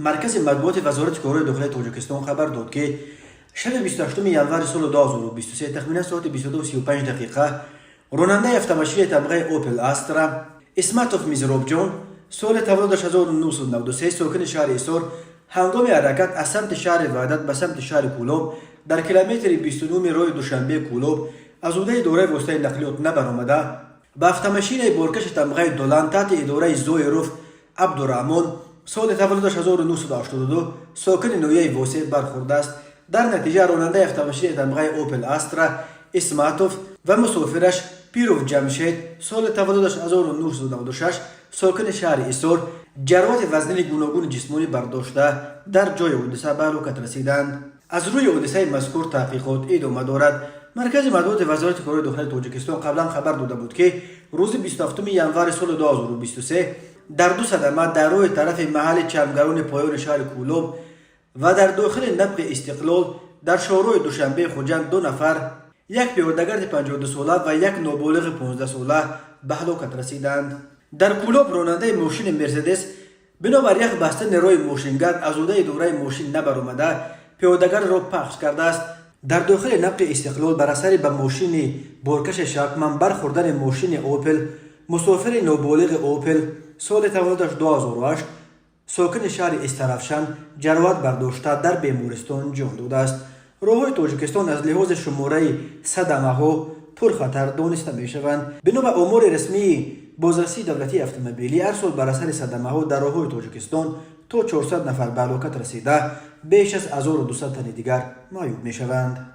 مرکز مطبوعات وزارت کارهای داخلی تاجیکستان خبر داد که شب 28 ینور سال 2023 تخمینا ساعت 22:35 دقیقه راننده автомобیل طبقه اوپل استرا اسمتوف میزروبجان سال تولدش 1993 ساکن شهر ایسار هنگام حرکت از سمت شهر وحدت به سمت شهر کولوب در کیلومتر 29 راه دوشنبه کولوب از عهده اداره واسطه نقلیات نبرآمده به автомобیل بارکش طبقه دولان تحت اداره زویروف عبدالرحمن سال تولدش 1982 ساکن نویه واسه برخورده است. در نتیجه راننده автомобیل طبقه اوپل استرا اسمتوف و مسافرش پیروف جمشید سال تولدش 1996 ساکن شهر ایسار جراحت وزنی گوناگون جسمانی برداشته در جای حادثه به هلاکت رسیدند. از روی حادثه مذکور تحقیقات ادامه دارد. مرکز مطبوعات وزارت کارهای داخلی تاجیکستان قبلا خبر داده بود که روز 27 ینور سال 2023 در دو صدمه در راه طرف محل چمگران پایان شهر کولوب و در داخل نبق استقلال در شهرهای دوشنبه خوجند دو نفر، یک پیادهگرد 52 ساله و یک نابالغ 15 ساله به هلاکت رسیدند. در کولوب راننده ماشین مرسدس بنابر یک بستن راه ماشینگرد از عهده اداره ماشین نبرآمده پیادهگر را پخش کرده است. در داخل نبق استقلال بر اثر به ماشین بارکش شکمن برخوردن ماشین اوپل مسافر نابالغ اوپل سال تولدش 2008 ساکن شهر استرافشان جراحت برداشته در بیمارستان جان داده است. راههای تاجیکستان از لحاظ شماره صدمه ها پرخطر دانسته می شوند. بنا به آمار رسمی بازرسی دولتی اتومبیلی هر سال بر اثر صدمه ها در راههای تاجیکستان تا 400 نفر به هلاکت رسیده، بیش از 1200 تن دیگر معیوب می شوند.